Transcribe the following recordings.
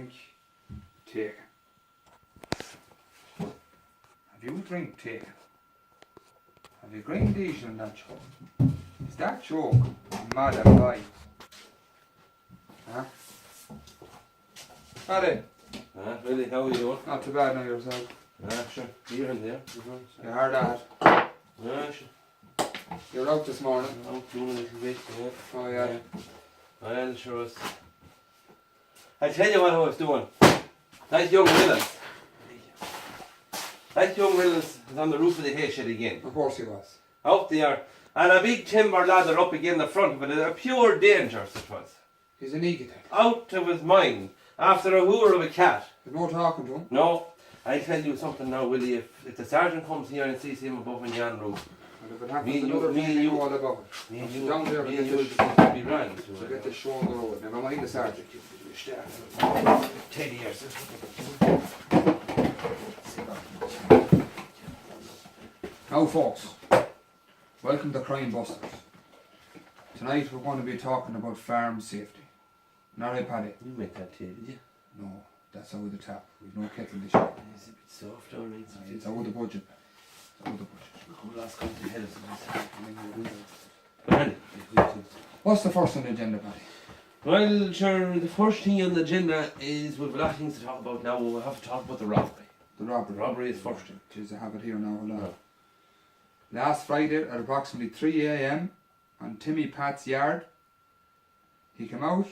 drink taken? Have you a drink taken? Have you green diesel in that choke? Is that choke mad at life? Huh? Paddy? Really, how are you doing? Not too bad now yourself. Sure. Here and there. You heard that? Sure. You're out this morning. Out doing a little bit, yeah. Oh yeah. Well, sure was. I tell you what I was doing. That young Willis. That young Willis is on the roof of the hay shed again. Of course he was. Out there. And a big timber ladder up again the front of it. A pure danger, it was. He's an egotic. Out of his mind. After a hooer of a cat. There's no talking to him. No. I'll tell you something now, Willie. If the sergeant comes here and sees him above in Jan roof, And if it happens Me and another you- thing, you know all about it. me and Sit you, down there me and and you get will be running to to get it. the show on the road. Never mind the sergeant. 10 years. Now folks, welcome to Crime Busters. Tonight we're going to be talking about farm safety. Not right, Paddy? You make that tea, did you? No, that's out of the tap. We've no kettle this year. It's a bit soft, alright. It's out of the budget. It's out of the budget. Oh, last come to hell of it. What's the first on the agenda, Paddy? Well, sure, the first thing on the agenda is we've a lot of things to talk about now. We'll have to talk about the robbery. The robbery. Robbery is first. Jeez, I have it here now. Hold on. Oh. Last Friday at approximately 3 a.m. on Timmy Pat's yard, he came out,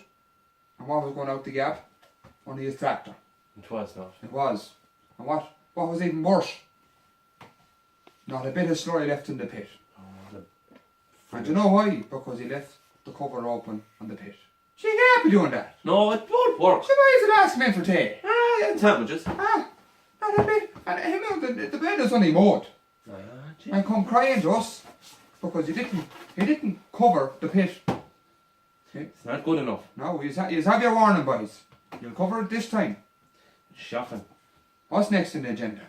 and what was going out the gap? Only his tractor. It was not. It was. And what was even worse? Not a bit of slurry left in the pit. Oh, And do you know why? Because he left the cover open on the pit. So you can't be doing that. No, it won't work. So why is it asking men for tea? And sandwiches. Not a bit. And him out the bed is only mowed. Gee. And come crying to us because he didn't cover the pit. It's not good enough. No, you have your warning, boys. You'll cover it this time. Shocking. What's next in the agenda?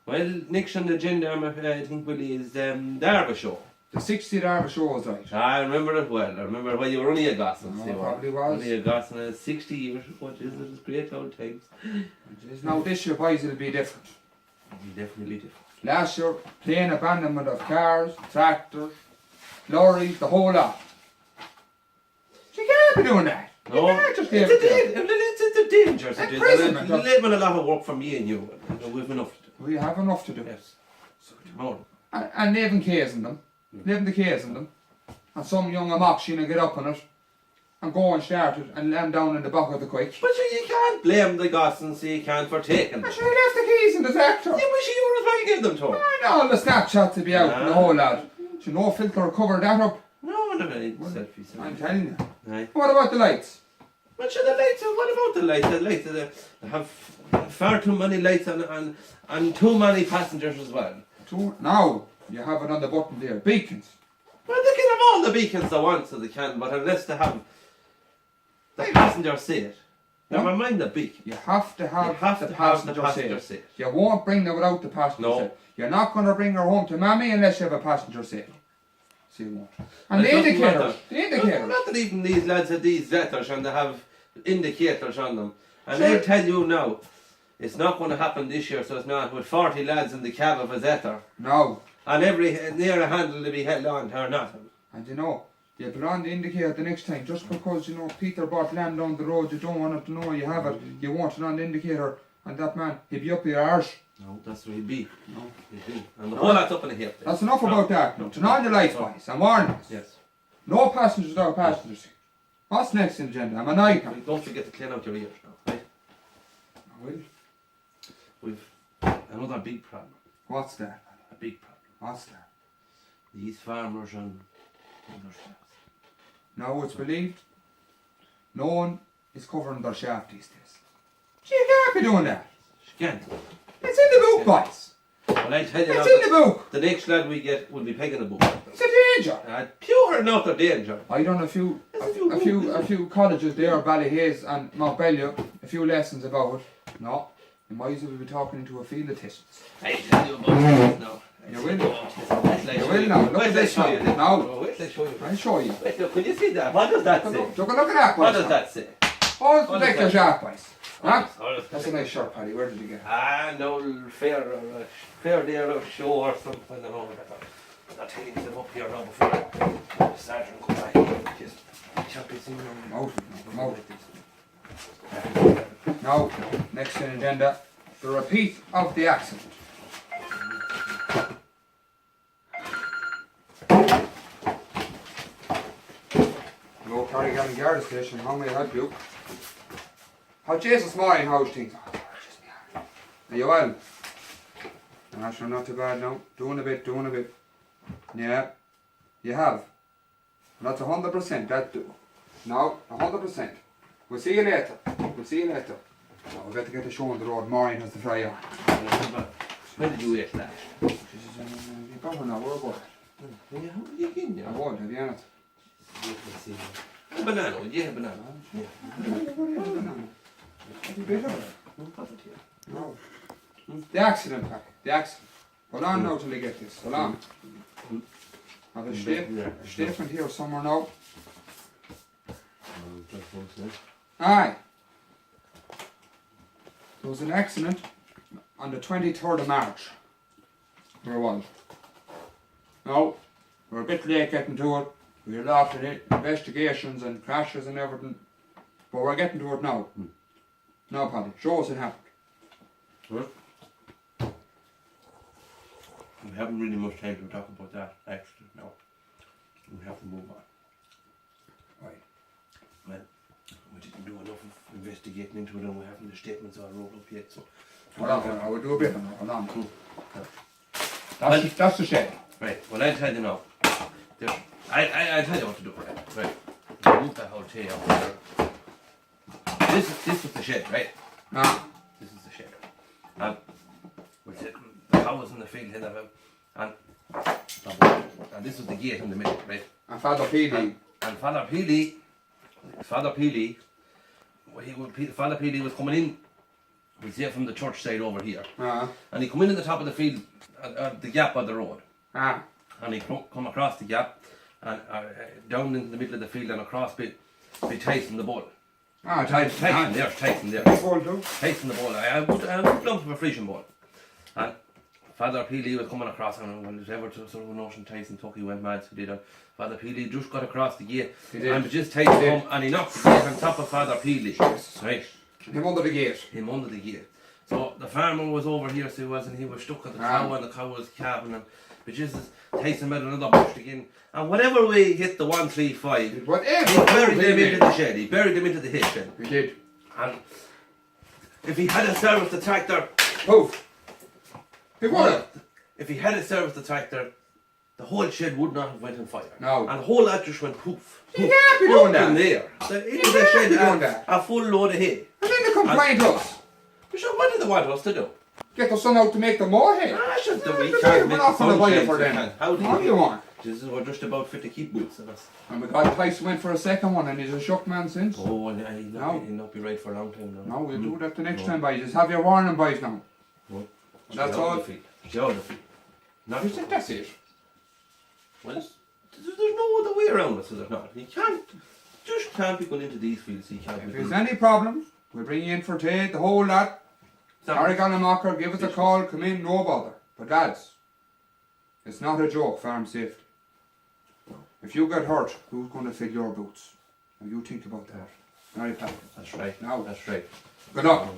Well, next on the agenda, I think, Willie, is Derby show. The 60th Arva show is right. I remember it well. I remember when you were only a Gosson. No, probably was. Only a Gosson, 60 years. What is it? It's great old times. Now this year, boys, it'll be different. It'll be definitely different. Last year, plain abandonment of cars, tractors, lorries, the whole lot. You can't be doing that. No, You can't just it's leave it there. a danger. It's Imprisonment. a living a lot of work for me and you. We've enough to do. We have enough to do. Yes. So tomorrow. And leaving keys in them. Leaving the keys in them. And some young amok get up on it and go and start it and land down in the back of the quick. But you can't blame the Gossons, so you can't for taking them. And sure, he left the keys in the tractor. Yeah, but you were trying to give them to him. And all the Snapchat to be out and the whole lot. Should no filter cover that up. No, selfies. I'm telling you. Right. What about the lights? But sure, the lights, what about the lights? The lights, they have far too many lights and too many passengers as well. Now, you have it on the button there. Beacons. Well, they can have all the beacons they want, so they can, but unless they have the passenger seat. Never mind the beacon. You have to have, You have the to have the passenger passenger seat. seat. You won't bring them without the passenger No. seat. You're not going to bring her home to mommy unless you have a passenger seat. So you won't. And It the doesn't indicators. matter. The indicators. Not that even these lads have these letters and they have indicators on them. And Sure. I'll tell you now, it's not going to happen this year, so it's not, with 40 lads in the cab of a Zetter. No. And every near a handle to be held on to or not. And you know, you put on the indicator the next time. Just because, you know, Peter bought land down the road, you don't want it to know you have it. You want it on the indicator. And that man, he'll be up your arse. No, that's where he'd be. No. He'd be. And the whole lot's up in the hill. That's enough about that. Now, turn on the lights, boys. I'm warning us. Yes. No passengers without passenger seat. What's next in the agenda? I'm a night now. Don't forget to clean out your ears now, right? I will. We've another big problem. What's that? A big problem. What's that? These farmers on their shafts. Now it's believed no one is covering their shaft these days. You can't be doing that. She can't. It's in the book, boys. Well, I tell you It's now, in the book. the next lad we get will be pegging the book. It's a danger. Pure and utter danger. I done a few colleges there, Ballyhaise and Montbellier, a few lessons about it. No, you might as well be talking into a field of tistants. I tell you about this now. You will. You will now. Look at this now. Now. Wait till I show you. I'll show you. Wait, look, can you see that? What does that say? Look at that, boys. What does that say? Hold What protect is your that? shaft, boys. Huh? That's a nice shirt, Paddy. Where did you get it? No fair there or show or something. I don't know. I'm taking them up here now before the sergeant comes back. Just champions in them. Out. Now, next on the agenda, the repeat of the accident. Hello, Carrigan Guard Station. How may I help you? How Jesus morning, how's things? Oh, just me. Are you well? No, sure, not too bad now. Doing a bit. Yeah, you have. That's 100%, that do. No, 100%. We'll see you later. No, we better get the show on the road. Maureen has to fly on. When did you eat that? You better know, we're good. Yeah, how did you get in there? I won't, have you on it? A banana, yeah, banana. Yeah. No. The accident, Pat. The accident. Hold on now till they get this. Hold on. Have a statement here somewhere now. Aye. There was an accident on the 23rd of March. There was. Now, we're a bit late getting to it. We had lots of investigations and crashes and everything. But we're getting to it now. Now, Paddy, show us it happened. Well, we haven't really much time to talk about that accident now. We have to move on. Right. Well, we didn't do enough of investigating into it and we haven't the statements all rolled up yet, so... Hold on, I will do a bit on it. Hold on. Cool. That's the shed. Right, well I'll tell you now. I'll tell you what to do. Right. Move that whole tray up there. This was the shed, right? Ah. This is the shed. And we'll take the cows in the field here about and this was the gate in the middle, right? And Father Peely. And Father Peely, Father Peely was coming in, we'll say from the church side over here. And he come in at the top of the field, the gap of the road. And he come across the gap and down in the middle of the field and across by Tyson the bull. Tyson there. Tyson the bull. I would lump of a Frisian bull. And Father Peely was coming across and when it was ever to sort of a notion Tyson took, he went mad, so did Father Peely just got across the gate. And just Tyson come and he knocked the gate on top of Father Peely. Right. Him under the gate. So the farmer was over here, so he was, and he was stuck at the cow, and the cow was calving, and but just as Tyson made another push again, and whatever way he hit the 135, he buried them into the shed. He buried them into the hay shed. He did. And if he had serviced the tractor, poof. He would have. If he had serviced the tractor, the whole shed would not have went on fire. No. And the whole lot just went poof. You can't be doing that. In there. So into the shed, a full load of hay. And then they complain to us. So what did they want us to do? Get the sun out to make them more hay. We can't make the sun for them. How do you want? This is we're just about fit to keep boots of us. And we got Tyson went for a second one and he's a shocked man since. Oh, and he'll not be right for a long time now. No, we'll do that the next time, boys. Just have your warning, boys, now. No. That's all. Geography. You said that's it. Well, there's no other way around it, so there's not. You just can't be going into these fields. You can't. If there's any problems, we'll bring you in for tea, the whole lot. Carrigan and Mocker, give us a call, come in, no bother. But lads, it's not a joke, farm safety. If you get hurt, who's going to fill your boots? Now you think about that. Very Pat. That's right. Now. That's right. Good luck.